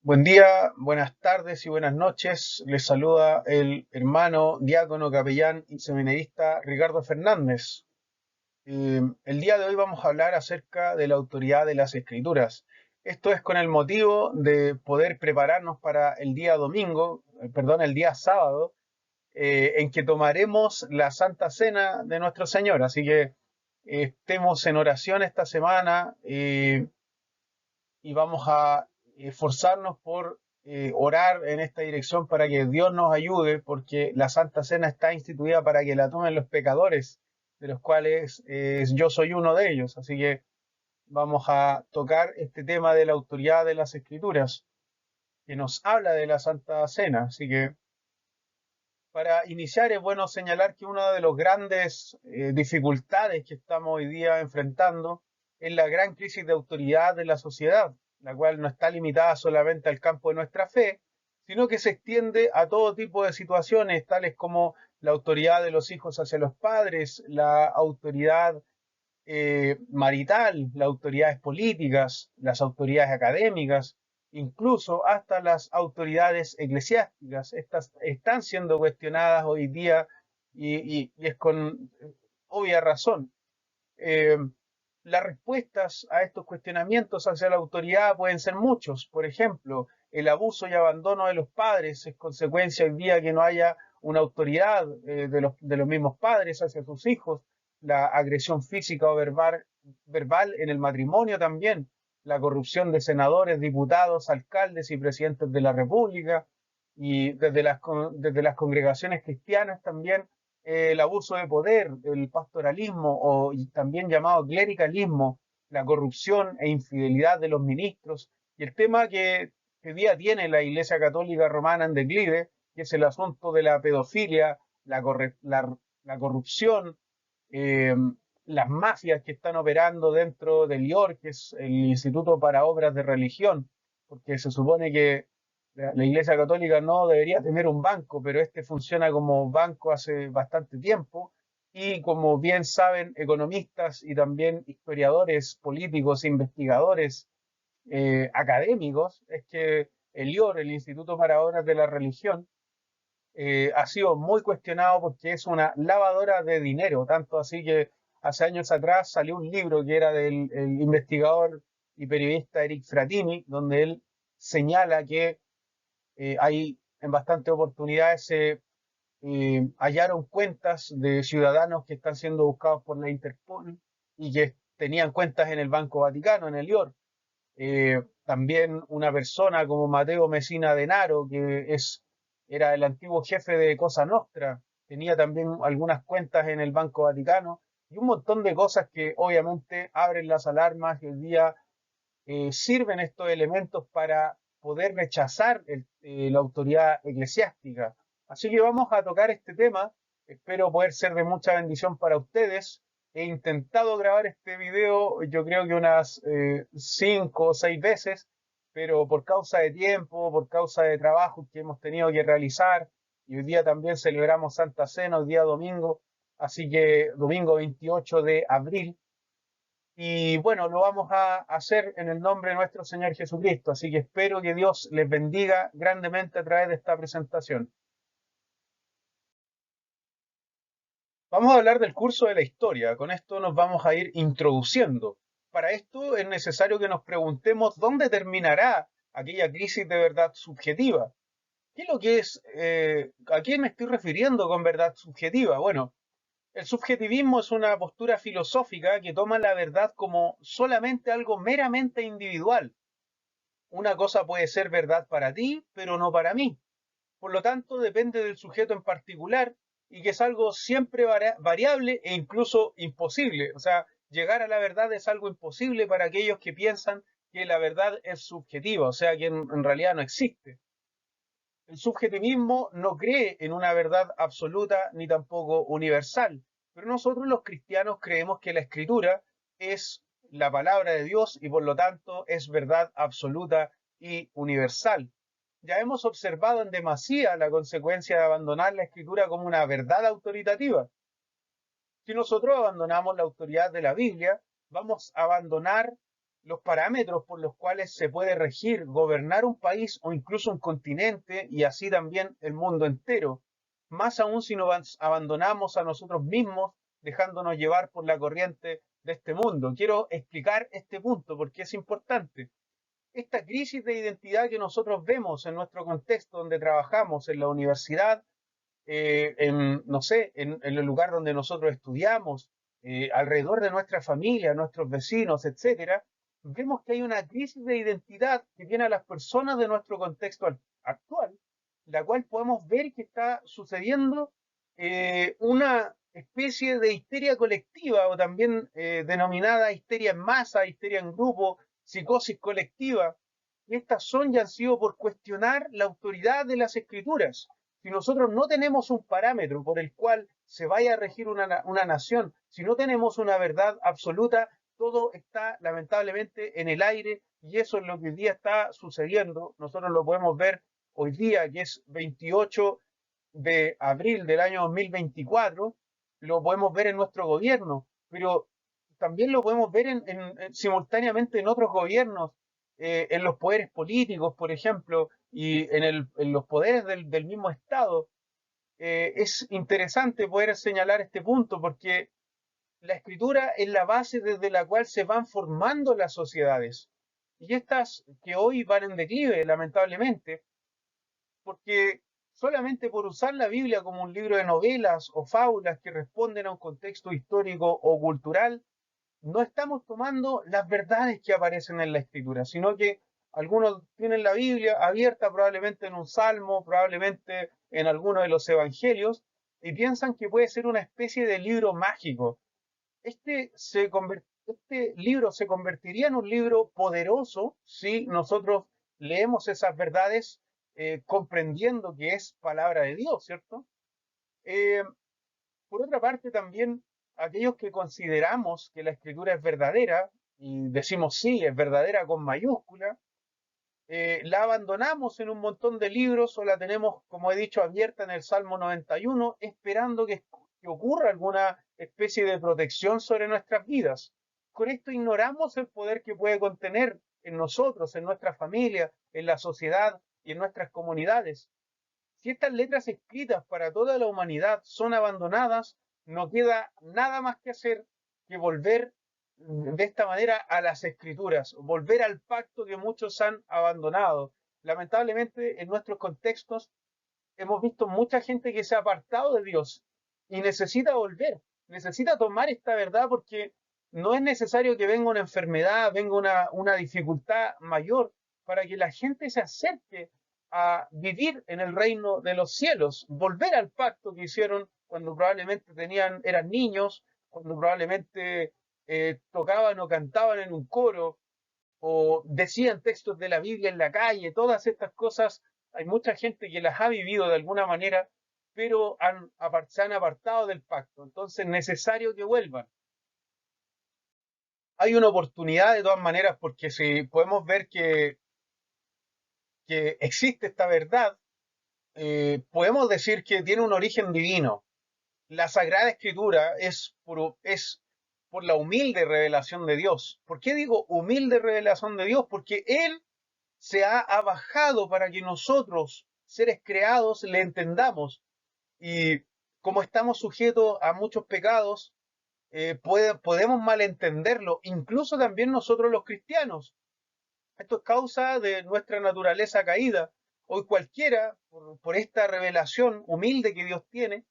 Buen día, buenas tardes y buenas noches. Les saluda el hermano diácono capellán y seminarista Ricardo Fernández. El día de hoy vamos a hablar acerca de la autoridad de las Escrituras. Esto es con el motivo de poder prepararnos para el día domingo, perdón, el día sábado, en que tomaremos la Santa Cena de nuestro Señor. Así que estemos en oración esta semana. Y vamos a esforzarnos por orar en esta dirección para que Dios nos ayude, porque la Santa Cena está instituida para que la tomen los pecadores, de los cuales yo soy uno de ellos. Así que vamos a tocar este tema de la autoridad de las Escrituras, que nos habla de la Santa Cena. Así que para iniciar es bueno señalar que una de las grandes dificultades que estamos hoy día enfrentando es la gran crisis de autoridad de la sociedad, la cual no está limitada solamente al campo de nuestra fe, sino que se extiende a todo tipo de situaciones, tales como la autoridad de los hijos hacia los padres, la autoridad marital, las autoridades políticas, las autoridades académicas, incluso hasta las autoridades eclesiásticas. Estas están siendo cuestionadas hoy día y es con obvia razón. Eh, las respuestas a estos cuestionamientos hacia la autoridad pueden ser muchos. Por ejemplo, el abuso y abandono de los padres es consecuencia hoy día que no haya una autoridad de los mismos padres hacia sus hijos, la agresión física o verbal en el matrimonio también, la corrupción de senadores, diputados, alcaldes y presidentes de la República, y desde las congregaciones cristianas también el abuso de poder, el pastoralismo o y también llamado clericalismo, la corrupción e infidelidad de los ministros, y el tema que día tiene la Iglesia Católica Romana en declive, que es el asunto de la pedofilia, la corrupción, eh, las mafias que están operando dentro del IOR, que es el Instituto para Obras de Religión, porque se supone que la Iglesia Católica no debería tener un banco, pero este funciona como banco hace bastante tiempo. Y como bien saben economistas y también historiadores, políticos, investigadores, académicos, es que el IOR, el Instituto para Obras de la Religión, ha sido muy cuestionado porque es una lavadora de dinero, tanto así que hace años atrás salió un libro que era del el investigador y periodista Eric Fratini, donde él señala que hay en bastantes oportunidades se hallaron cuentas de ciudadanos que están siendo buscados por la Interpol y que tenían cuentas en el Banco Vaticano, en el IOR. También una persona como Mateo Messina Denaro, era el antiguo jefe de Cosa Nostra, tenía también algunas cuentas en el Banco Vaticano y un montón de cosas que obviamente abren las alarmas y hoy día sirven estos elementos para poder rechazar la autoridad eclesiástica. Así que vamos a tocar este tema. Espero poder ser de mucha bendición para ustedes. He intentado grabar este video, yo creo que unas 5 o 6 veces, pero por causa de tiempo, por causa de trabajo que hemos tenido que realizar, y hoy día también celebramos Santa Cena, hoy día domingo, así que domingo 28 de abril, y bueno, lo vamos a hacer en el nombre de nuestro Señor Jesucristo. Así que espero que Dios les bendiga grandemente a través de esta presentación. Vamos a hablar del curso de la historia. Con esto nos vamos a ir introduciendo. Para esto es necesario que nos preguntemos dónde terminará aquella crisis de verdad subjetiva. ¿Qué es lo que es? ¿A qué me estoy refiriendo con verdad subjetiva? Bueno, el subjetivismo es una postura filosófica que toma la verdad como solamente algo meramente individual. Una cosa puede ser verdad para ti, pero no para mí. Por lo tanto, depende del sujeto en particular y que es algo siempre variable e incluso imposible. O sea, llegar a la verdad es algo imposible para aquellos que piensan que la verdad es subjetiva, o sea, que en realidad no existe. El subjetivismo no cree en una verdad absoluta ni tampoco universal, pero nosotros los cristianos creemos que la escritura es la palabra de Dios y por lo tanto es verdad absoluta y universal. Ya hemos observado en demasía la consecuencia de abandonar la escritura como una verdad autoritativa. Si nosotros abandonamos la autoridad de la Biblia, vamos a abandonar los parámetros por los cuales se puede regir, gobernar un país o incluso un continente y así también el mundo entero. Más aún si nos abandonamos a nosotros mismos, dejándonos llevar por la corriente de este mundo. Quiero explicar este punto porque es importante. Esta crisis de identidad que nosotros vemos en nuestro contexto donde trabajamos, en la universidad, no sé, en el lugar donde nosotros estudiamos, alrededor de nuestra familia, nuestros vecinos, etcétera, vemos que hay una crisis de identidad que tiene a las personas de nuestro contexto actual, la cual podemos ver que está sucediendo una especie de histeria colectiva o también denominada histeria en masa, histeria en grupo, psicosis colectiva. Y estas son y han sido por cuestionar la autoridad de las escrituras. Si nosotros no tenemos un parámetro por el cual se vaya a regir una nación, si no tenemos una verdad absoluta, todo está lamentablemente en el aire y eso es lo que hoy día está sucediendo. Nosotros lo podemos ver hoy día, que es 28 de abril del año 2024, lo podemos ver en nuestro gobierno, pero también lo podemos ver simultáneamente en otros gobiernos, en los poderes políticos, por ejemplo, y en los poderes del mismo Estado. Es interesante poder señalar este punto porque la escritura es la base desde la cual se van formando las sociedades. Y estas que hoy van en declive, lamentablemente, porque solamente por usar la Biblia como un libro de novelas o fábulas que responden a un contexto histórico o cultural, no estamos tomando las verdades que aparecen en la escritura, sino que algunos tienen la Biblia abierta probablemente en un salmo, probablemente en alguno de los evangelios, y piensan que puede ser una especie de libro mágico. Este libro se convertiría en un libro poderoso si nosotros leemos esas verdades comprendiendo que es palabra de Dios, ¿cierto? Eh, por otra parte, también aquellos que consideramos que la escritura es verdadera, y decimos sí, es verdadera con mayúscula, la abandonamos en un montón de libros o la tenemos, como he dicho, abierta en el Salmo 91, esperando que ocurra alguna especie de protección sobre nuestras vidas. Con esto ignoramos el poder que puede contener en nosotros, en nuestra familia, en la sociedad y en nuestras comunidades. Si estas letras escritas para toda la humanidad son abandonadas, no queda nada más que hacer que volver de esta manera a las escrituras, volver al pacto que muchos han abandonado. Lamentablemente, en nuestros contextos hemos visto mucha gente que se ha apartado de Dios y necesita volver, necesita tomar esta verdad porque no es necesario que venga una enfermedad, venga una dificultad mayor para que la gente se acerque a vivir en el reino de los cielos, volver al pacto que hicieron cuando probablemente eran niños, cuando probablemente tocaban o cantaban en un coro, o decían textos de la Biblia en la calle, todas estas cosas, hay mucha gente que las ha vivido de alguna manera, pero se han apartado del pacto, entonces es necesario que vuelvan. Hay una oportunidad de todas maneras, porque si podemos ver que existe esta verdad, podemos decir que tiene un origen divino. La Sagrada Escritura es por la humilde revelación de Dios. ¿Por qué digo humilde revelación de Dios? Porque Él se ha bajado para que nosotros, seres creados, le entendamos. Y como estamos sujetos a muchos pecados, podemos malentenderlo, incluso también nosotros los cristianos. Esto es causa de nuestra naturaleza caída. Hoy cualquiera, por esta revelación humilde que Dios tiene,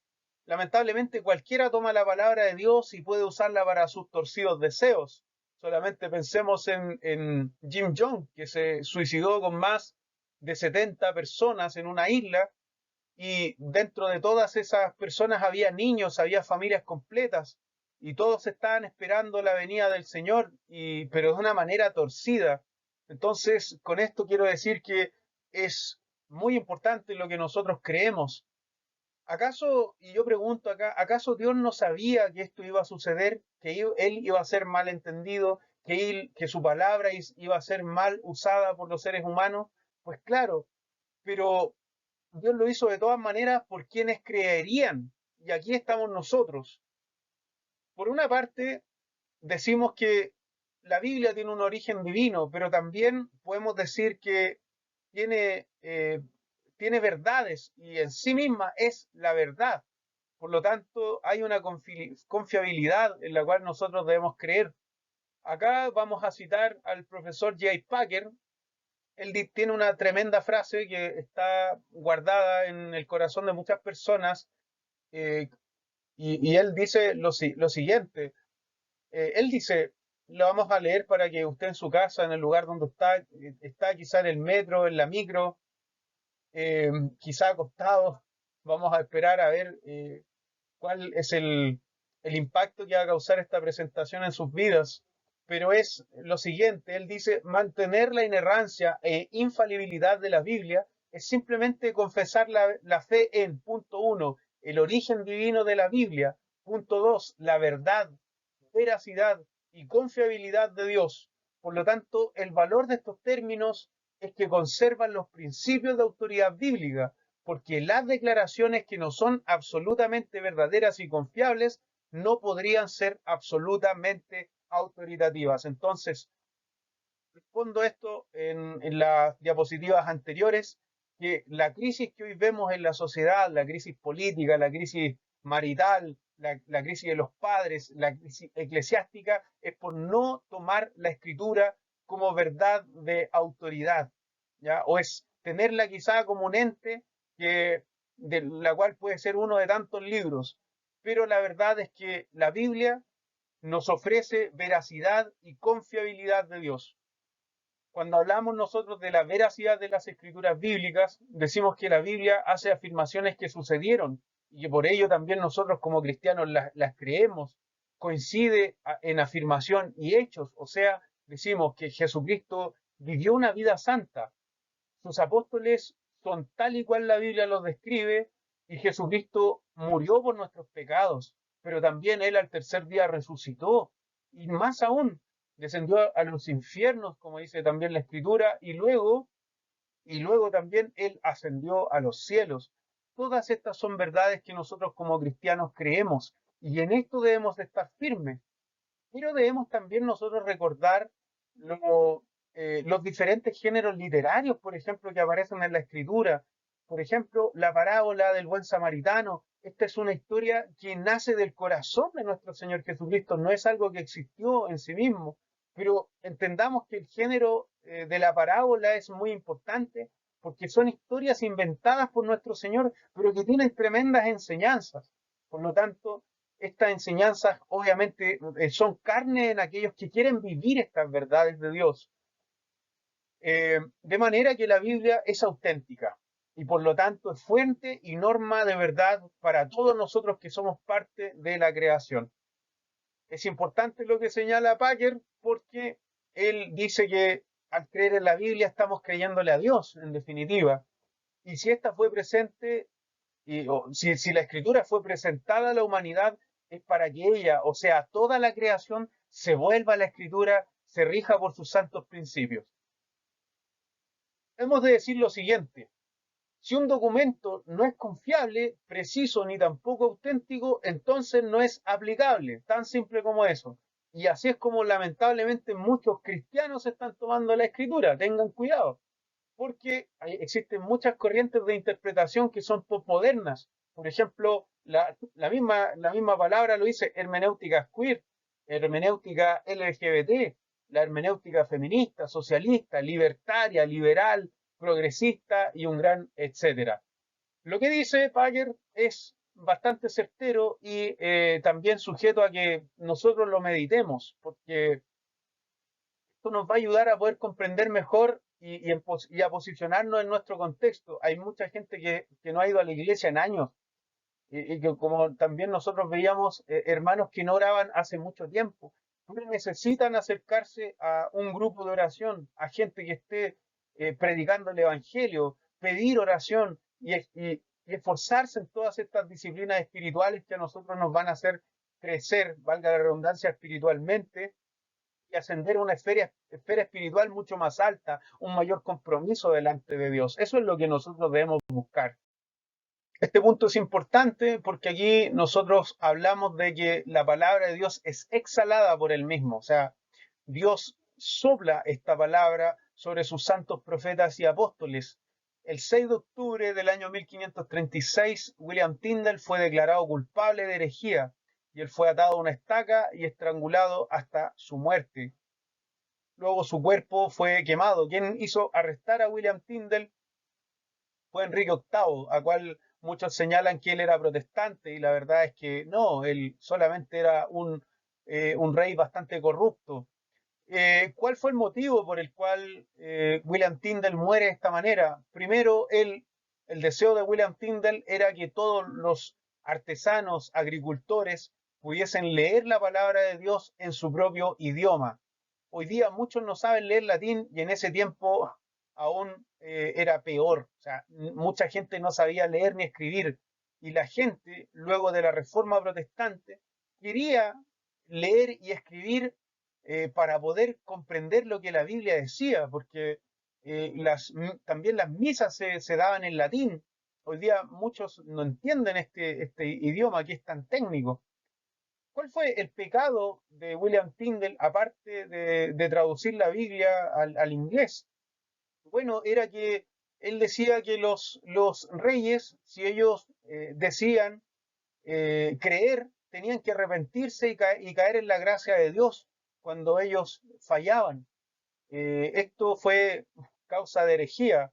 lamentablemente cualquiera toma la palabra de Dios y puede usarla para sus torcidos deseos. Solamente pensemos en Jim Jones, que se suicidó con más de 70 personas en una isla y dentro de todas esas personas había niños, había familias completas y todos estaban esperando la venida del Señor, pero de una manera torcida. Entonces, con esto quiero decir que es muy importante lo que nosotros creemos. ¿Acaso, y yo pregunto acá, ¿acaso Dios no sabía que esto iba a suceder, que Él iba a ser mal entendido, que su palabra iba a ser mal usada por los seres humanos? Pues claro, pero Dios lo hizo de todas maneras por quienes creerían. Y aquí estamos nosotros. Por una parte, decimos que la Biblia tiene un origen divino, pero también podemos decir que tiene, tiene verdades y en sí misma es la verdad. Por lo tanto, hay una confiabilidad en la cual nosotros debemos creer. Acá vamos a citar al profesor J. Packer. Él tiene una tremenda frase que está guardada en el corazón de muchas personas, eh, y él dice lo siguiente. Él dice, lo vamos a leer para que usted en su casa, en el lugar donde está quizá en el metro, en la micro, eh, quizá acostado, vamos a esperar a ver cuál es el impacto que va a causar esta presentación en sus vidas. Pero es lo siguiente, él dice, mantener la inerrancia e infalibilidad de la Biblia es simplemente confesar la fe en, punto uno, el origen divino de la Biblia, punto dos, la verdad, veracidad y confiabilidad de Dios. Por lo tanto, el valor de estos términos es que conservan los principios de autoridad bíblica, porque las declaraciones que no son absolutamente verdaderas y confiables no podrían ser absolutamente autoritativas. Entonces, respondo esto en las diapositivas anteriores, que la crisis que hoy vemos en la sociedad, la crisis política, la crisis marital, la crisis de los padres, la crisis eclesiástica, es por no tomar la escritura como verdad de autoridad, ¿ya? O es tenerla quizá como un ente que, de la cual puede ser uno de tantos libros, pero la verdad es que la Biblia nos ofrece veracidad y confiabilidad de Dios. Cuando hablamos nosotros de la veracidad de las escrituras bíblicas, decimos que la Biblia hace afirmaciones que sucedieron y que por ello también nosotros como cristianos las creemos. Coincide en afirmación y hechos, o sea, decimos que Jesucristo vivió una vida santa, sus apóstoles son tal y cual la Biblia los describe, y Jesucristo murió por nuestros pecados, pero también Él al tercer día resucitó, y más aún, descendió a los infiernos, como dice también la Escritura, y luego también Él ascendió a los cielos. Todas estas son verdades que nosotros como cristianos creemos, y en esto debemos de estar firmes, pero debemos también nosotros recordar lo, los diferentes géneros literarios, por ejemplo, que aparecen en la escritura. Por ejemplo, la parábola del buen samaritano. Esta es una historia que nace del corazón de nuestro Señor Jesucristo, no es algo que existió en sí mismo, pero entendamos que el género de la parábola es muy importante porque son historias inventadas por nuestro Señor, pero que tienen tremendas enseñanzas. Por lo tanto, estas enseñanzas obviamente son carne en aquellos que quieren vivir estas verdades de Dios. De manera que la Biblia es auténtica y por lo tanto es fuente y norma de verdad para todos nosotros que somos parte de la creación. Es importante lo que señala Packer porque él dice que al creer en la Biblia estamos creyéndole a Dios, en definitiva. Y si esta fue presente, si la escritura fue presentada a la humanidad, es para que ella, o sea, toda la creación, se vuelva a la escritura, se rija por sus santos principios. Hemos de decir lo siguiente: si un documento no es confiable, preciso ni tampoco auténtico, entonces no es aplicable, tan simple como eso. Y así es como lamentablemente muchos cristianos están tomando la escritura. Tengan cuidado, porque existen muchas corrientes de interpretación que son postmodernas. Por ejemplo, la misma palabra lo dice hermenéutica queer, hermenéutica LGBT, la hermenéutica feminista, socialista, libertaria, liberal, progresista y un gran etcétera. Lo que dice Packer es bastante certero y también sujeto a que nosotros lo meditemos, porque esto nos va a ayudar a poder comprender mejor y a posicionarnos en nuestro contexto. Hay mucha gente que no ha ido a la iglesia en años y que como también nosotros veíamos hermanos que no oraban hace mucho tiempo, pero necesitan acercarse a un grupo de oración, a gente que esté predicando el Evangelio, pedir oración y esforzarse en todas estas disciplinas espirituales que a nosotros nos van a hacer crecer, valga la redundancia, espiritualmente y ascender a una esfera espiritual mucho más alta, un mayor compromiso delante de Dios. Eso es lo que nosotros debemos buscar. Este punto es importante porque aquí nosotros hablamos de que la palabra de Dios es exhalada por él mismo. O sea, Dios sopla esta palabra sobre sus santos profetas y apóstoles. El 6 de octubre del año 1536, William Tyndale fue declarado culpable de herejía y él fue atado a una estaca y estrangulado hasta su muerte. Luego su cuerpo fue quemado. Quien hizo arrestar a William Tyndale fue Enrique VIII, a cual muchos señalan que él era protestante y la verdad es que no, él solamente era un rey bastante corrupto. ¿Cuál fue el motivo por el cual William Tyndale muere de esta manera? Primero, el deseo de William Tyndale era que todos los artesanos, agricultores, pudiesen leer la palabra de Dios en su propio idioma. Hoy día muchos no saben leer latín y en ese tiempo aún era peor. O sea, mucha gente no sabía leer ni escribir y la gente, luego de la Reforma Protestante, quería leer y escribir para poder comprender lo que la Biblia decía, porque también las misas se daban en latín. Hoy día muchos no entienden este idioma que es tan técnico. ¿Cuál fue el pecado de William Tyndale, aparte de traducir la Biblia al inglés? Bueno, era que él decía que los reyes, si ellos decían creer, tenían que arrepentirse y caer en la gracia de Dios cuando ellos fallaban. Esto fue causa de herejía.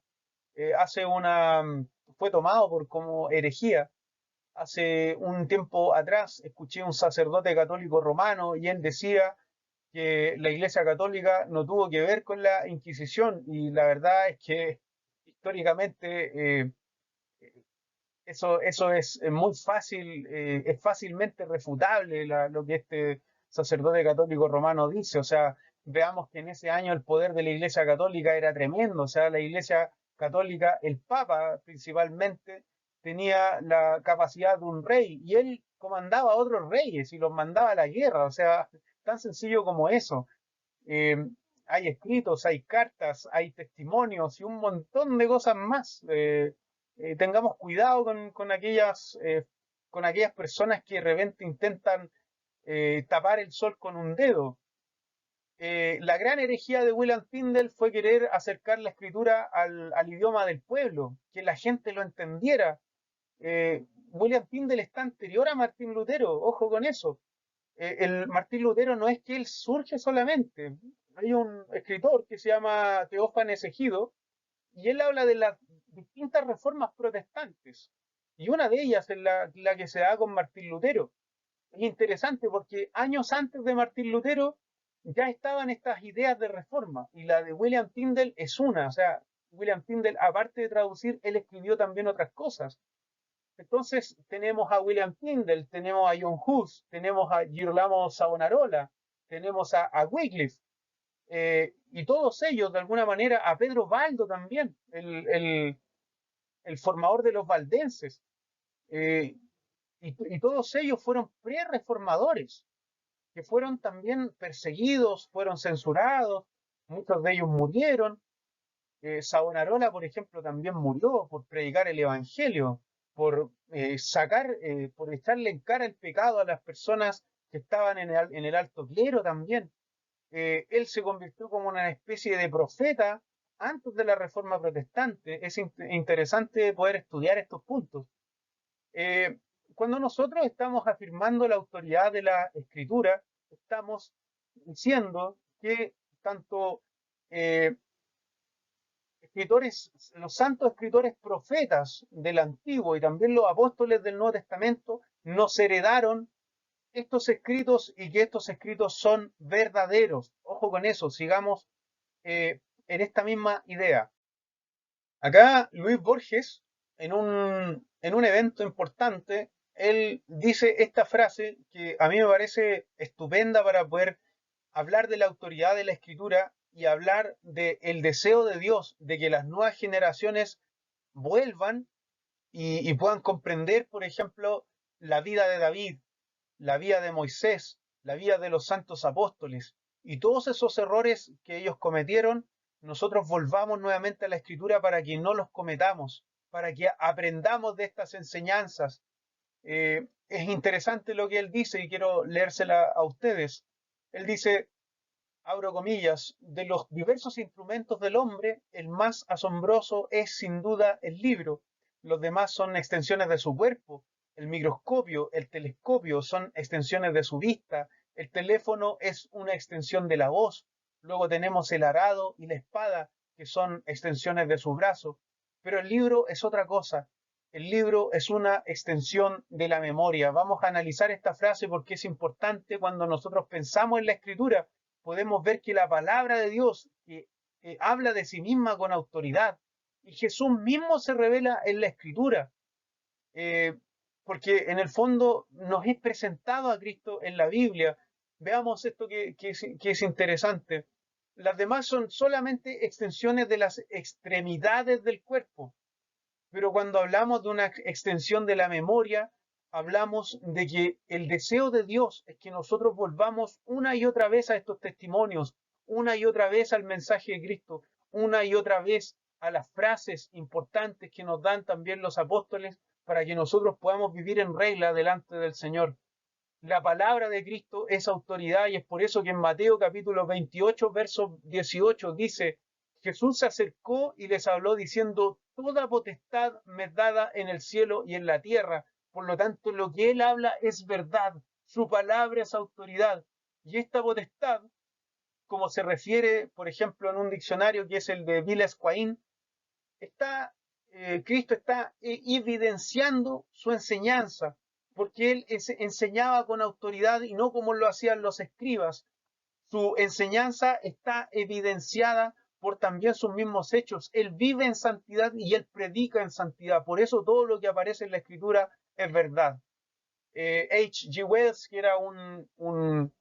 Fue tomado por como herejía. Hace un tiempo atrás escuché a un sacerdote católico romano y él decía que la Iglesia Católica no tuvo que ver con la Inquisición y la verdad es que históricamente eso es muy fácil, es fácilmente refutable lo que este sacerdote católico romano dice. O sea, veamos que en ese año el poder de la Iglesia Católica era tremendo. O sea, la Iglesia Católica, el Papa principalmente, tenía la capacidad de un rey y él comandaba a otros reyes y los mandaba a la guerra. O sea, tan sencillo como eso. Eh, Hay escritos, hay cartas, hay testimonios y un montón de cosas más. Tengamos cuidado con aquellas personas que de repente intentan tapar el sol con un dedo. La gran herejía de William Tyndale fue querer acercar la escritura al idioma del pueblo, que la gente lo entendiera. William Tyndale está anterior a Martín Lutero, ojo con eso. El Martín Lutero no es que él surge solamente. Hay un escritor que se llama Teófanes Egido y él habla de las distintas reformas protestantes. Y una de ellas es la que se da con Martín Lutero. Es interesante porque años antes de Martín Lutero ya estaban estas ideas de reforma y la de William Tyndale es una. O sea, William Tyndale, aparte de traducir, él escribió también otras cosas. Entonces tenemos a William Tyndale, tenemos a John Hus, tenemos a Girolamo Savonarola, tenemos a Wycliffe, y todos ellos, de alguna manera, a Pedro Baldo también, el formador de los valdenses, eh, y todos ellos fueron pre-reformadores, que fueron también perseguidos, fueron censurados, muchos de ellos murieron. Savonarola, por ejemplo, también murió por predicar el Evangelio, por echarle en cara el pecado a las personas que estaban en el alto clero también. Él se convirtió como una especie de profeta antes de la Reforma Protestante. Es interesante poder estudiar estos puntos. Eh, Cuando nosotros estamos afirmando la autoridad de la Escritura, estamos diciendo que tanto eh, los santos escritores profetas del Antiguo y también los apóstoles del Nuevo Testamento nos heredaron estos escritos y que estos escritos son verdaderos. Ojo con eso, sigamos en esta misma idea. Acá Luis Borges, en un evento importante, él dice esta frase que a mí me parece estupenda para poder hablar de la autoridad de la escritura y hablar del deseo de Dios de que las nuevas generaciones vuelvan y puedan comprender, por ejemplo, la vida de David, la vida de Moisés, la vida de los santos apóstoles y todos esos errores que ellos cometieron, nosotros volvamos nuevamente a la escritura para que no los cometamos, para que aprendamos de estas enseñanzas. Es interesante lo que él dice y quiero leérsela a ustedes. Él dice, abro comillas, de los diversos instrumentos del hombre, el más asombroso es sin duda el libro. Los demás son extensiones de su cuerpo. El microscopio, el telescopio son extensiones de su vista. El teléfono es una extensión de la voz. Luego tenemos el arado y la espada, que son extensiones de su brazo. Pero el libro es otra cosa. El libro es una extensión de la memoria. Vamos a analizar esta frase porque es importante cuando nosotros pensamos en la escritura. Podemos ver que la palabra de Dios que habla de sí misma con autoridad y Jesús mismo se revela en la escritura, eh, porque en el fondo nos es presentado a Cristo en la Biblia. Veamos esto que es interesante. Las demás son solamente extensiones de las extremidades del cuerpo, pero cuando hablamos de una extensión de la memoria, hablamos de que el deseo de Dios es que nosotros volvamos una y otra vez a estos testimonios, una y otra vez al mensaje de Cristo, una y otra vez a las frases importantes que nos dan también los apóstoles para que nosotros podamos vivir en regla delante del Señor. La palabra de Cristo es autoridad y es por eso que en Mateo capítulo 28, verso 18 dice, Jesús se acercó y les habló diciendo, toda potestad me es dada en el cielo y en la tierra. Por lo tanto, lo que él habla es verdad. Su palabra es autoridad. Y esta potestad, como se refiere, por ejemplo, en un diccionario que es el de Villesquain, está, Cristo está evidenciando su enseñanza, porque él enseñaba con autoridad y no como lo hacían los escribas. Su enseñanza está evidenciada por también sus mismos hechos. Él vive en santidad y él predica en santidad. Por eso todo lo que aparece en la escritura es verdad. H. G. Wells, que era un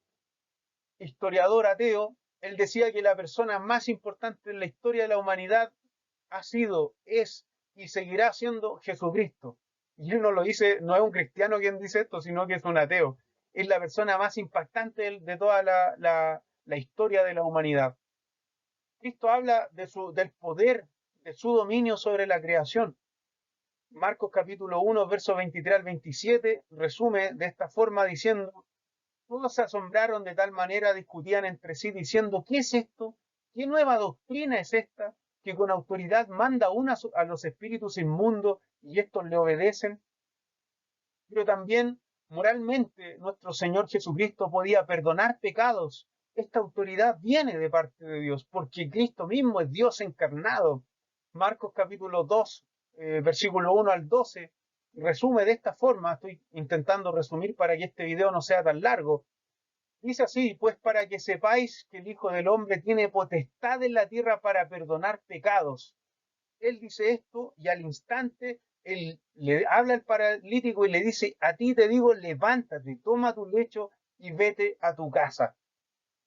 historiador ateo, él decía que la persona más importante en la historia de la humanidad ha sido, es y seguirá siendo Jesucristo. Y él no lo dice, no es un cristiano quien dice esto, sino que es un ateo. Es la persona más impactante de toda la historia de la humanidad. Cristo habla del poder, de su dominio sobre la creación. Marcos capítulo 1, versos 23 al 27, resume de esta forma diciendo, todos se asombraron de tal manera, discutían entre sí diciendo, ¿qué es esto? ¿Qué nueva doctrina es esta? Que con autoridad manda a los espíritus inmundos y estos le obedecen. Pero también moralmente nuestro Señor Jesucristo podía perdonar pecados. Esta autoridad viene de parte de Dios, porque Cristo mismo es Dios encarnado. Marcos capítulo 2, versículo 1 al 12, resume de esta forma, estoy intentando resumir para que este video no sea tan largo. Dice así, pues para que sepáis que el Hijo del Hombre tiene potestad en la tierra para perdonar pecados. Él dice esto y al instante él le habla al paralítico y le dice, a ti te digo, levántate, toma tu lecho y vete a tu casa.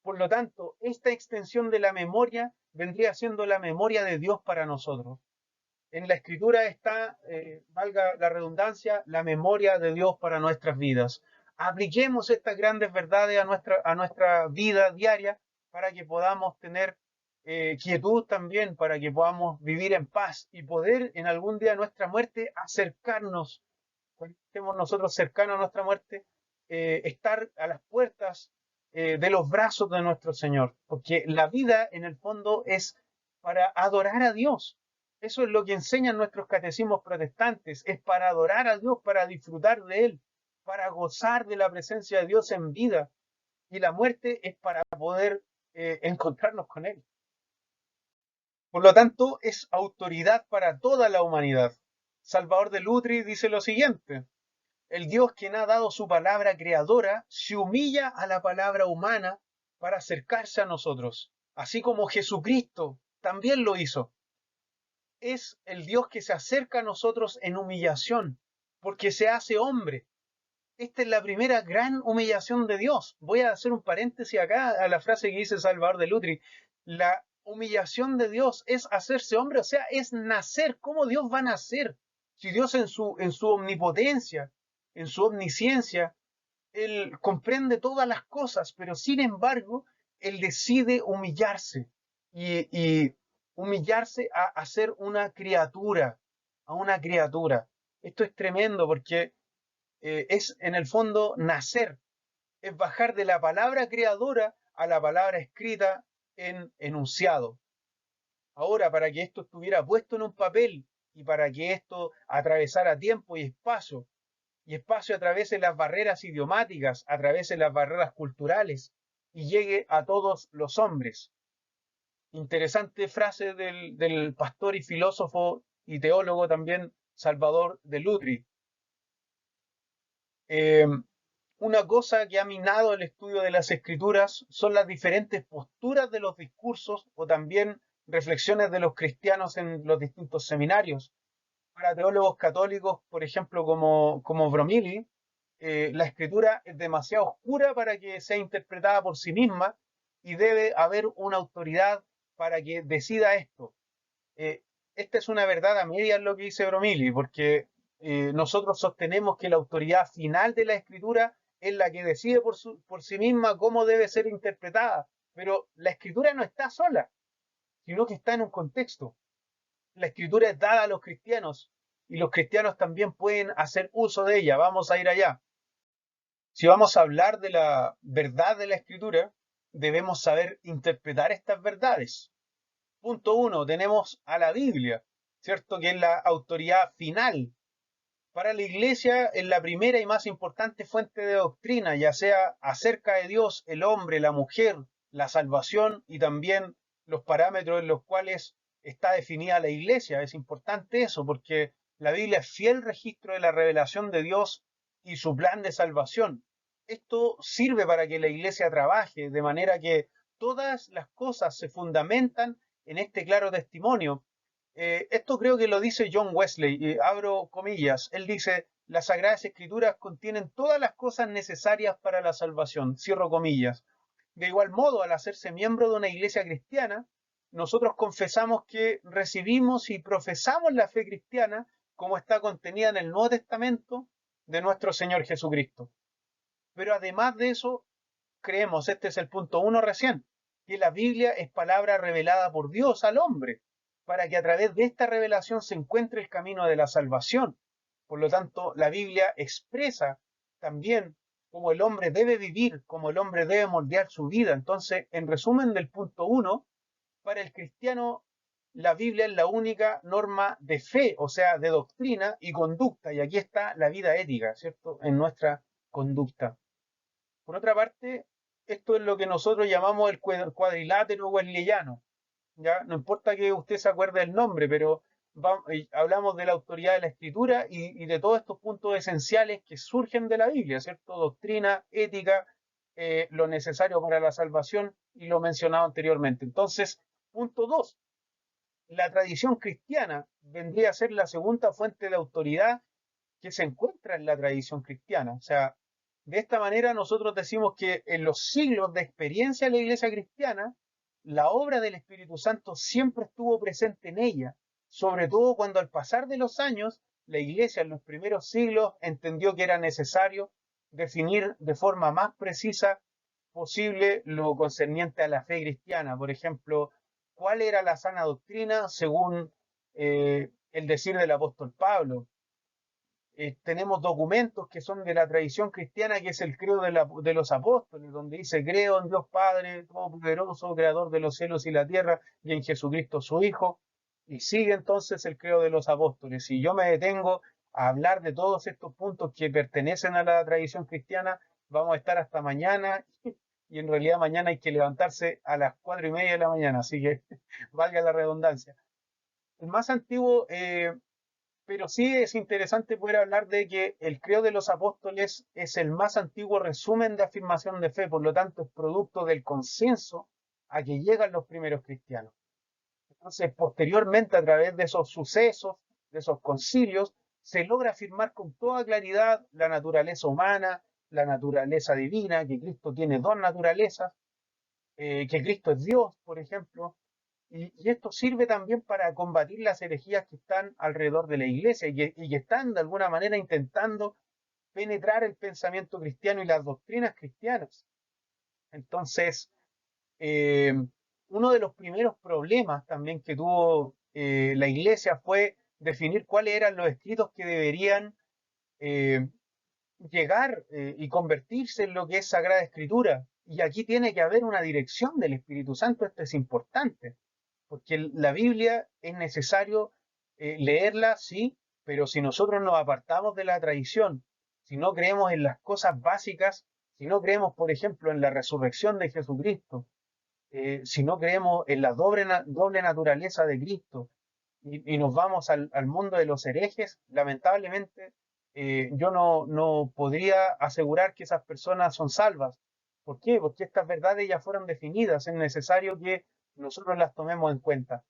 Por lo tanto, esta extensión de la memoria vendría siendo la memoria de Dios para nosotros. En la escritura está, valga la redundancia, la memoria de Dios para nuestras vidas. Apliquemos estas grandes verdades a nuestra vida diaria para que podamos tener quietud también, para que podamos vivir en paz y poder en algún día de nuestra muerte acercarnos, cuando estemos nosotros cercanos a nuestra muerte, estar a las puertas de los brazos de nuestro Señor, porque la vida en el fondo es para adorar a Dios. Eso es lo que enseñan nuestros catecismos protestantes, es para adorar a Dios, para disfrutar de Él, para gozar de la presencia de Dios en vida. Y la muerte es para poder encontrarnos con Él. Por lo tanto, es autoridad para toda la humanidad. Salvador de Lutri dice lo siguiente, el Dios quien ha dado su palabra creadora se humilla a la palabra humana para acercarse a nosotros, así como Jesucristo también lo hizo. Es el Dios que se acerca a nosotros en humillación, porque se hace hombre. Esta es la primera gran humillación de Dios. Voy a hacer un paréntesis acá a la frase que dice Salvador de Lutri. La humillación de Dios es hacerse hombre, o sea, es nacer. ¿Cómo Dios va a nacer? Si Dios en su omnipotencia, en su omnisciencia, Él comprende todas las cosas, pero sin embargo, Él decide humillarse y humillarse a ser una criatura, a una criatura. Esto es tremendo porque es en el fondo nacer, es bajar de la palabra creadora a la palabra escrita en enunciado. Ahora, para que esto estuviera puesto en un papel y para que esto atravesara tiempo y espacio atraviese las barreras idiomáticas, atraviese las barreras culturales y llegue a todos los hombres. Interesante frase del pastor y filósofo y teólogo también Salvador de Lutri. Una cosa que ha minado el estudio de las escrituras son las diferentes posturas de los discursos o también reflexiones de los cristianos en los distintos seminarios. Para teólogos católicos, por ejemplo, como Bromili, la escritura es demasiado oscura para que sea interpretada por sí misma y debe haber una autoridad para que decida esto. Eh, Esta es una verdad a medias lo que dice Bromili, porque nosotros sostenemos que la autoridad final de la escritura es la que decide por sí misma cómo debe ser interpretada, pero la escritura no está sola, sino que está en un contexto. La escritura es dada a los cristianos y los cristianos también pueden hacer uso de ella. Vamos a ir allá. Si vamos a hablar de la verdad de la escritura, debemos saber interpretar estas verdades. Punto uno, tenemos a la Biblia, ¿cierto? Que es la autoridad final. Para la iglesia es la primera y más importante fuente de doctrina, ya sea acerca de Dios, el hombre, la mujer, la salvación y también los parámetros en los cuales está definida la iglesia. Es importante eso porque la Biblia es fiel registro de la revelación de Dios y su plan de salvación. Esto sirve para que la iglesia trabaje de manera que todas las cosas se fundamentan en este claro testimonio. Esto creo que lo dice John Wesley, y abro comillas. Él dice, las Sagradas Escrituras contienen todas las cosas necesarias para la salvación, cierro comillas. De igual modo, al hacerse miembro de una iglesia cristiana, nosotros confesamos que recibimos y profesamos la fe cristiana como está contenida en el Nuevo Testamento de nuestro Señor Jesucristo. Pero además de eso, creemos, este es el punto uno recién, que la Biblia es palabra revelada por Dios al hombre, para que a través de esta revelación se encuentre el camino de la salvación. Por lo tanto, la Biblia expresa también cómo el hombre debe vivir, cómo el hombre debe moldear su vida. Entonces, en resumen del punto uno, para el cristiano, la Biblia es la única norma de fe, o sea, de doctrina y conducta. Y aquí está la vida ética, ¿cierto? En nuestra conducta. Por otra parte, esto es lo que nosotros llamamos el cuadrilátero wesleyano. ¿Ya? No importa que usted se acuerde del nombre, pero hablamos de la autoridad de la escritura y de todos estos puntos esenciales que surgen de la Biblia, ¿cierto? Doctrina, ética, lo necesario para la salvación y lo mencionado anteriormente. Entonces, punto dos, la tradición cristiana vendría a ser la segunda fuente de autoridad que se encuentra en la tradición cristiana. O sea, de esta manera nosotros decimos que en los siglos de experiencia de la iglesia cristiana, la obra del Espíritu Santo siempre estuvo presente en ella, sobre todo cuando al pasar de los años, la iglesia en los primeros siglos entendió que era necesario definir de forma más precisa posible lo concerniente a la fe cristiana. Por ejemplo, cuál era la sana doctrina según el decir del apóstol Pablo. Tenemos documentos que son de la tradición cristiana, que es el credo de los apóstoles, donde dice, creo en Dios Padre Todopoderoso, Creador de los cielos y la tierra, y en Jesucristo su Hijo, y sigue entonces el credo de los apóstoles. Si yo me detengo a hablar de todos estos puntos que pertenecen a la tradición cristiana, vamos a estar hasta mañana, y en realidad mañana hay que levantarse a las 4:30 de la mañana, así que valga la redundancia. El más antiguo pero sí es interesante poder hablar de que el credo de los apóstoles es el más antiguo resumen de afirmación de fe, por lo tanto es producto del consenso a que llegan los primeros cristianos. Entonces, posteriormente, a través de esos sucesos, de esos concilios, se logra afirmar con toda claridad la naturaleza humana, la naturaleza divina, que Cristo tiene dos naturalezas, que Cristo es Dios, por ejemplo, y esto sirve también para combatir las herejías que están alrededor de la iglesia y que están de alguna manera intentando penetrar el pensamiento cristiano y las doctrinas cristianas. Entonces, eh, uno de los primeros problemas también que tuvo la iglesia fue definir cuáles eran los escritos que deberían eh, llegar y convertirse en lo que es Sagrada Escritura. Y aquí tiene que haber una dirección del Espíritu Santo, esto es importante, porque la Biblia es necesario leerla, sí, pero si nosotros nos apartamos de la tradición, si no creemos en las cosas básicas, si no creemos, por ejemplo, en la resurrección de Jesucristo, si no creemos en la doble naturaleza de Cristo y nos vamos al mundo de los herejes, lamentablemente yo no podría asegurar que esas personas son salvas. ¿Por qué? Porque estas verdades ya fueron definidas, es necesario que nosotros las tomemos en cuenta.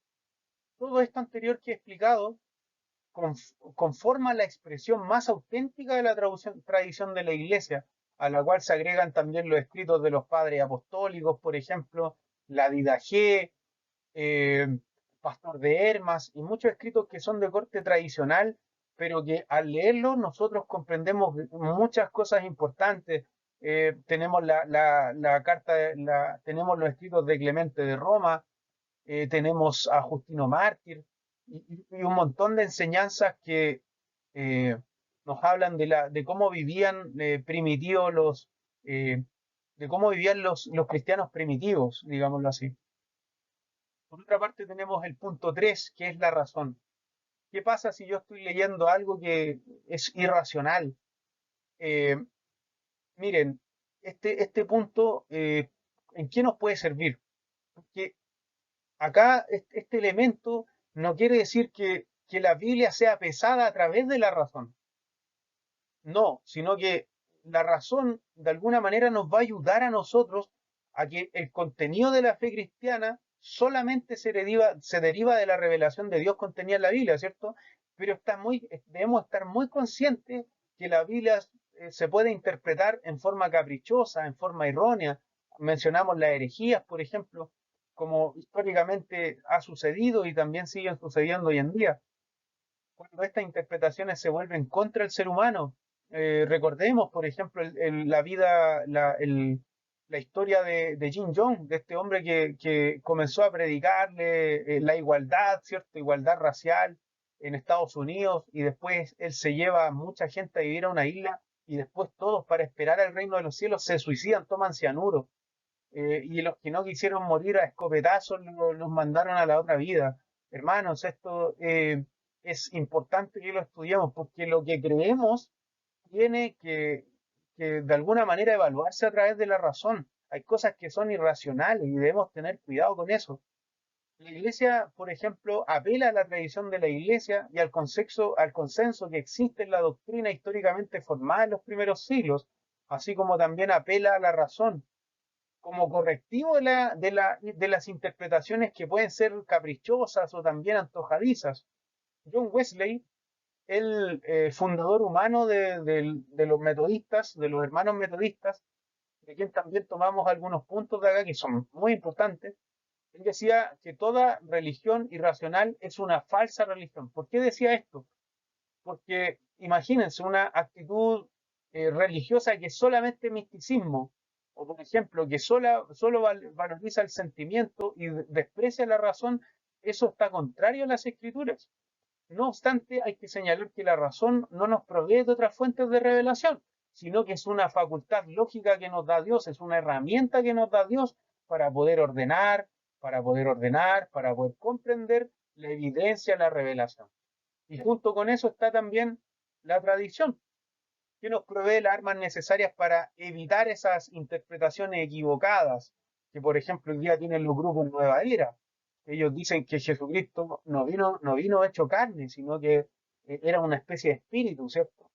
Todo esto anterior que he explicado conforma la expresión más auténtica de la tradición de la Iglesia, a la cual se agregan también los escritos de los padres apostólicos, por ejemplo, la Didaché, eh, Pastor de Hermas y muchos escritos que son de corte tradicional, pero que al leerlos nosotros comprendemos muchas cosas importantes. Tenemos la carta, tenemos los escritos de Clemente de Roma, tenemos a Justino Mártir y un montón de enseñanzas que eh, nos hablan de cómo vivían primitivos de cómo vivían los cristianos primitivos, digámoslo así. Por otra parte tenemos el punto 3 que es la razón. ¿Qué pasa si yo estoy leyendo algo que es irracional? Eh, Miren, este punto, ¿en qué nos puede servir? Porque acá este elemento no quiere decir que la Biblia sea pesada a través de la razón. No, sino que la razón de alguna manera nos va a ayudar a nosotros a que el contenido de la fe cristiana solamente se deriva de la revelación de Dios contenida en la Biblia, ¿cierto? Pero debemos estar muy conscientes que la Biblia se puede interpretar en forma caprichosa, en forma errónea. Mencionamos las herejías, por ejemplo, como históricamente ha sucedido y también siguen sucediendo hoy en día cuando estas interpretaciones se vuelven contra el ser humano. Recordemos, por ejemplo, la vida, la historia de Jim Jones, de este hombre que comenzó a predicarle la igualdad, ¿cierto? Igualdad racial en Estados Unidos y después él se lleva a mucha gente a vivir a una isla y después todos para esperar el reino de los cielos se suicidan, toman cianuro. Y los que no quisieron morir a escopetazos los mandaron a la otra vida. Hermanos, esto es importante que lo estudiemos porque lo que creemos tiene que de alguna manera evaluarse a través de la razón. Hay cosas que son irracionales y debemos tener cuidado con eso. La Iglesia, por ejemplo, apela a la tradición de la Iglesia y al consenso que existe en la doctrina históricamente formada en los primeros siglos, así como también apela a la razón como correctivo de las interpretaciones que pueden ser caprichosas o también antojadizas. John Wesley, el fundador humano de los metodistas, de los hermanos metodistas, de quien también tomamos algunos puntos de acá que son muy importantes, él decía que toda religión irracional es una falsa religión. ¿Por qué decía esto? Porque imagínense una actitud religiosa que es solamente misticismo, o por ejemplo, que solo valoriza el sentimiento y desprecia la razón, eso está contrario a las escrituras. No obstante, hay que señalar que la razón no nos provee de otras fuentes de revelación, sino que es una facultad lógica que nos da Dios, es una herramienta que nos da Dios para poder ordenar, para poder comprender la evidencia, la revelación. Y junto con eso está también la tradición, que nos provee las armas necesarias para evitar esas interpretaciones equivocadas, que por ejemplo hoy día tienen los grupos Nueva Era. Ellos dicen que Jesucristo no vino hecho carne, sino que era una especie de espíritu, ¿cierto?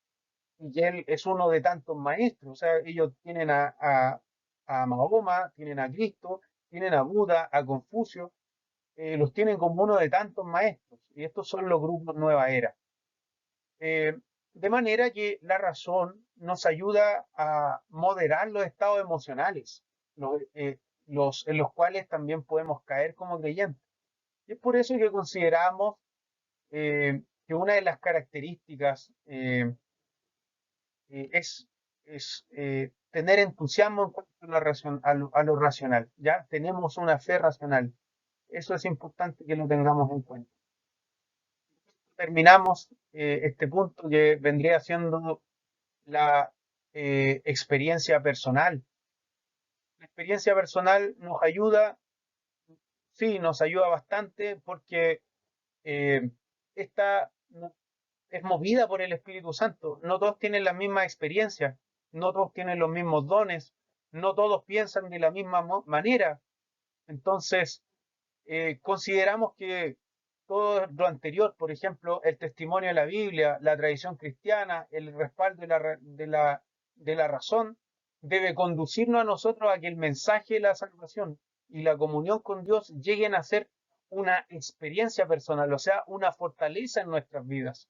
Y que Él es uno de tantos maestros. O sea, ellos tienen a Mahoma, tienen a Cristo, tienen a Buda, a Confucio, los tienen como uno de tantos maestros. Y estos son los grupos Nueva Era. Eh, de manera que la razón nos ayuda a moderar los estados emocionales, en los cuales también podemos caer como creyentes. Y es por eso que consideramos que una de las características es tener entusiasmo en cuanto a a lo racional. Ya tenemos una fe racional. Eso es importante que lo tengamos en cuenta. Terminamos este punto que vendría siendo la experiencia personal. La experiencia personal nos ayuda, sí, nos ayuda bastante porque eh, esta es movida por el Espíritu Santo. No todos tienen la misma experiencia, no todos tienen los mismos dones, no todos piensan de la misma manera. Entonces, consideramos que todo lo anterior, por ejemplo, el testimonio de la Biblia, la tradición cristiana, el respaldo de la razón, debe conducirnos a nosotros a que el mensaje de la salvación y la comunión con Dios lleguen a ser una experiencia personal, o sea, una fortaleza en nuestras vidas.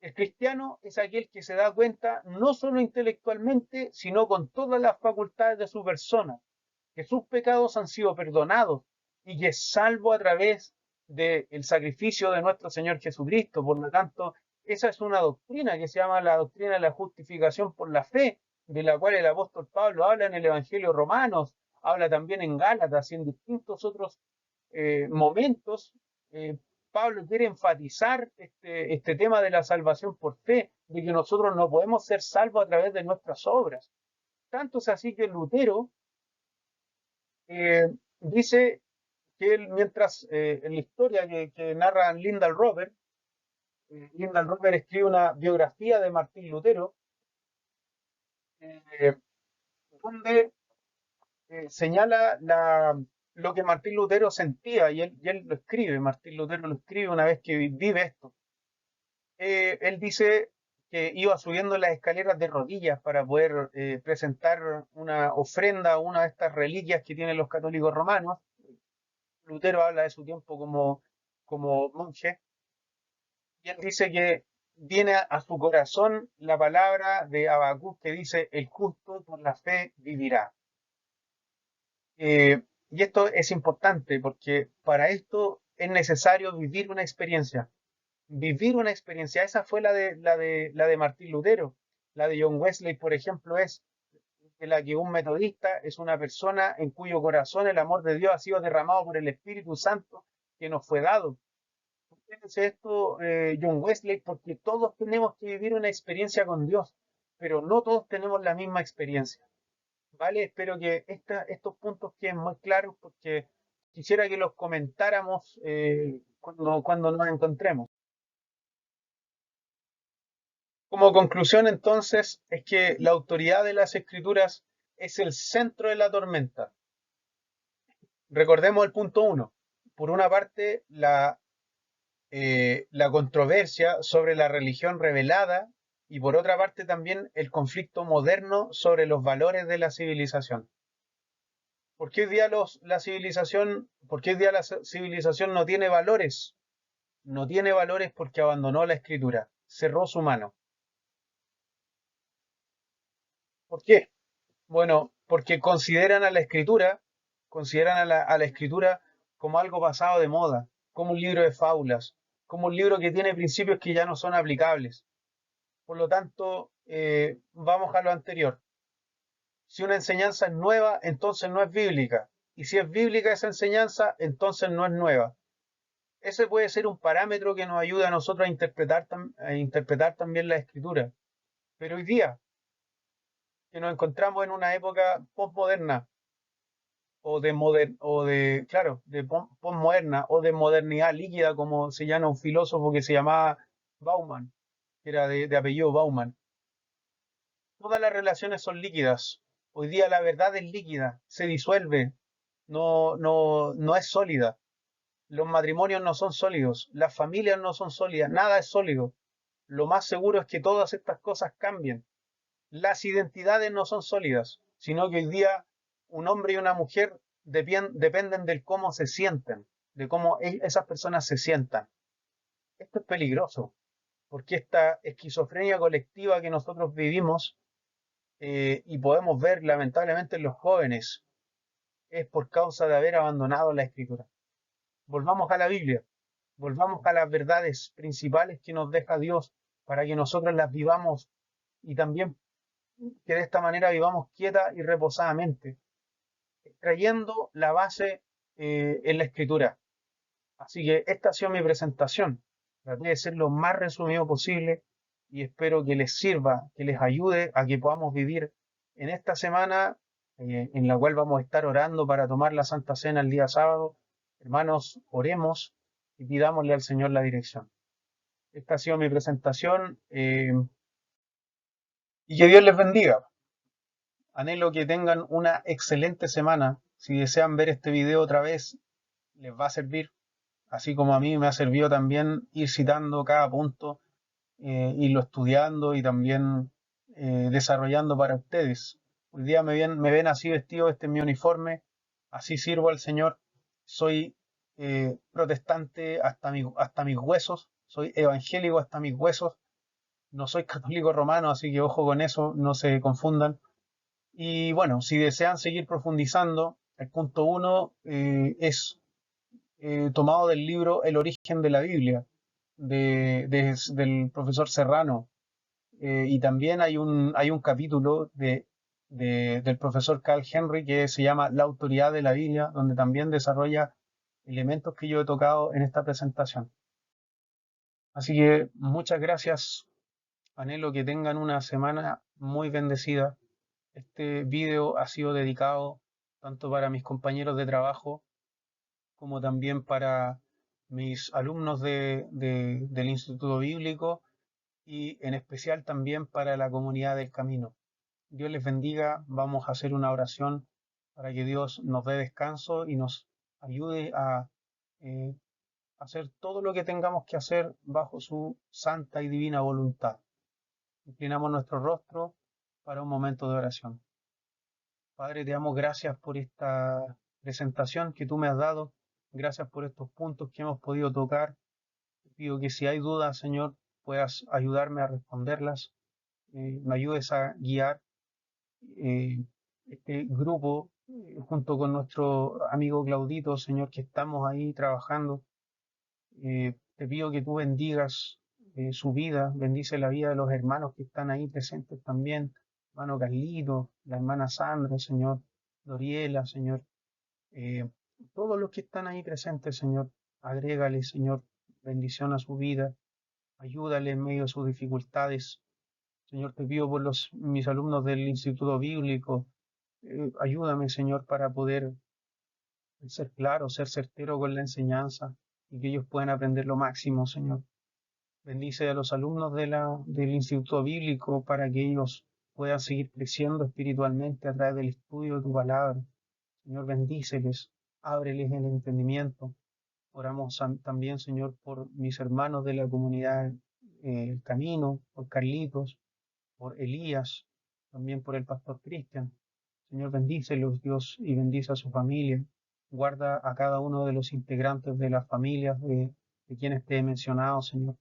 El cristiano es aquel que se da cuenta no solo intelectualmente, sino con todas las facultades de su persona, que sus pecados han sido perdonados y que es salvo a través del sacrificio de nuestro Señor Jesucristo. Por lo tanto, esa es una doctrina que se llama la doctrina de la justificación por la fe, de la cual el apóstol Pablo habla en el Evangelio Romanos, habla también en Gálatas y en distintos otros momentos. eh, Pablo quiere enfatizar este tema de la salvación por fe, de que nosotros no podemos ser salvos a través de nuestras obras. Tanto es así que Lutero dice que él, mientras en la historia que narra Lyndall Roper escribe una biografía de Martín Lutero, eh, donde señala lo que Martín Lutero sentía, y él lo escribe, Martín Lutero lo escribe una vez que vive esto. Él dice que iba subiendo las escaleras de rodillas para poder presentar una ofrenda, una de estas reliquias que tienen los católicos romanos. Lutero habla de su tiempo como monje, y él dice que viene a su corazón la palabra de Habacuc que dice, el justo por la fe vivirá. Y esto es importante porque para esto es necesario vivir una experiencia. Vivir una experiencia, esa fue la de Martín Lutero. La de John Wesley, por ejemplo, es de la que un metodista es una persona en cuyo corazón el amor de Dios ha sido derramado por el Espíritu Santo que nos fue dado. Fíjense esto, John Wesley, porque todos tenemos que vivir una experiencia con Dios, pero no todos tenemos la misma experiencia. ¿Vale? Espero que estos puntos queden muy claros porque quisiera que los comentáramos cuando nos encontremos. Como conclusión, entonces, es que la autoridad de las escrituras es el centro de la tormenta. Recordemos el punto uno. Por una parte, la controversia sobre la religión revelada y por otra parte también el conflicto moderno sobre los valores de la civilización. ¿Por qué hoy día la civilización no tiene valores? No tiene valores porque abandonó la escritura, cerró su mano. ¿Por qué? Bueno, porque consideran a la escritura como algo pasado de moda, como un libro de fábulas, como un libro que tiene principios que ya no son aplicables. Por lo tanto, vamos a lo anterior. Si una enseñanza es nueva, entonces no es bíblica. Y si es bíblica esa enseñanza, entonces no es nueva. Ese puede ser un parámetro que nos ayude a nosotros a interpretar también la escritura. Pero hoy día, que nos encontramos en una época postmoderna, claro, de postmoderna, o de modernidad líquida, como se llama un filósofo que se llamaba Bauman, que era de apellido Bauman. Todas las relaciones son líquidas. Hoy día la verdad es líquida, se disuelve, no es sólida. Los matrimonios no son sólidos, las familias no son sólidas, nada es sólido. Lo más seguro es que todas estas cosas cambien. Las identidades no son sólidas, sino que hoy día un hombre y una mujer dependen del cómo se sienten, de cómo esas personas se sientan. Esto es peligroso, porque esta esquizofrenia colectiva que nosotros vivimos y podemos ver lamentablemente en los jóvenes es por causa de haber abandonado la escritura. Volvamos a la Biblia, volvamos a las verdades principales que nos deja Dios para que nosotros las vivamos y también que de esta manera vivamos quieta y reposadamente, trayendo la base en la escritura. Así que esta ha sido mi presentación. Traté de ser lo más resumido posible y espero que les sirva, que les ayude a que podamos vivir en esta semana en la cual vamos a estar orando para tomar la Santa Cena el día sábado. Hermanos, oremos y pidámosle al Señor la dirección. Esta ha sido mi presentación y que Dios les bendiga. Anhelo que tengan una excelente semana. Si desean ver este video otra vez, les va a servir, así como a mí me ha servido también ir citando cada punto, irlo estudiando y también desarrollando para ustedes. Hoy día me ven así vestido, este es mi uniforme, así sirvo al Señor. Soy protestante hasta mis huesos, soy evangélico hasta mis huesos, no soy católico romano, así que ojo con eso, no se confundan. Y bueno, si desean seguir profundizando, el punto uno es tomado del libro El origen de la Biblia, del profesor Serrano. Y también hay un capítulo del profesor Carl Henry que se llama La autoridad de la Biblia, donde también desarrolla elementos que yo he tocado en esta presentación. Así que muchas gracias. Anhelo que tengan una semana muy bendecida. Este video ha sido dedicado tanto para mis compañeros de trabajo como también para mis alumnos del Instituto Bíblico y en especial también para la comunidad del camino. Dios les bendiga. Vamos a hacer una oración para que Dios nos dé descanso y nos ayude a eh, hacer todo lo que tengamos que hacer bajo su santa y divina voluntad. Inclinamos nuestro rostro para un momento de oración. Padre, te damos gracias por esta presentación que tú me has dado. Gracias por estos puntos que hemos podido tocar. Te pido que si hay dudas, Señor, puedas ayudarme a responderlas. Me ayudes a guiar este grupo junto con nuestro amigo Claudito, Señor, que estamos ahí trabajando. Te pido que tú bendigas su vida, bendice la vida de los hermanos que están ahí presentes también, hermano Carlito, la hermana Sandra, Señor, Doriela, Señor, eh, todos los que están ahí presentes, Señor, agrégale, Señor, bendición a su vida, ayúdale en medio de sus dificultades. Señor, te pido por mis alumnos del Instituto Bíblico, ayúdame, Señor, para poder ser claro, ser certero con la enseñanza y que ellos puedan aprender lo máximo, Señor. Bendice a los alumnos del Instituto Bíblico para que ellos puedan seguir creciendo espiritualmente a través del estudio de tu palabra. Señor, bendíceles, ábreles el entendimiento. Oramos también, Señor, por mis hermanos de la comunidad El Camino, por Carlitos, por Elías, también por el pastor Cristian. Señor, bendícelos, Dios, y bendice a su familia. Guarda a cada uno de los integrantes de las familias de quienes te he mencionado, Señor.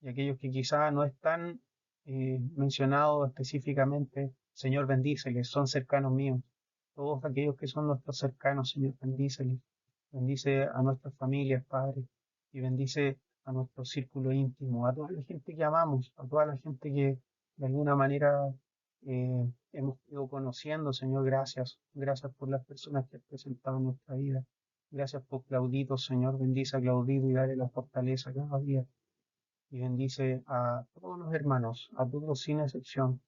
Y aquellos que quizás no están mencionados específicamente, Señor, bendíceles, son cercanos míos. Todos aquellos que son nuestros cercanos, Señor, bendíceles. Bendice a nuestras familias, Padre, y bendice a nuestro círculo íntimo, a toda la gente que amamos, a toda la gente que de alguna manera hemos ido conociendo, Señor, gracias. Gracias por las personas que has presentado en nuestra vida. Gracias por Claudito, Señor, bendice a Claudito y dale la fortaleza cada día. Y bendice a todos los hermanos, a todos sin excepción.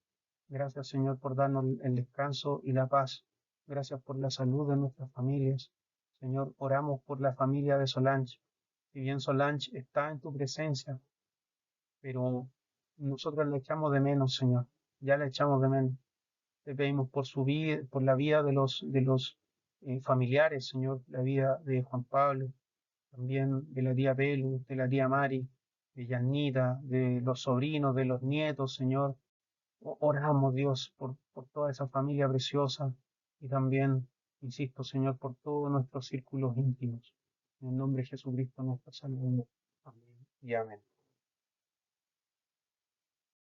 Gracias, Señor, por darnos el descanso y la paz. Gracias por la salud de nuestras familias. Señor, oramos por la familia de Solange. Si bien Solange está en tu presencia, pero nosotros la echamos de menos, Señor. Ya la echamos de menos. Te pedimos por su vida, por la vida de los familiares, Señor, la vida de Juan Pablo, también de la tía Pelu, de la tía Mari, de Yanita, de los sobrinos, de los nietos, Señor. Oramos, Dios, por toda esa familia preciosa y también, insisto, Señor, por todos nuestros círculos íntimos. En el nombre de Jesucristo, nuestro Salvador. Amén y amén.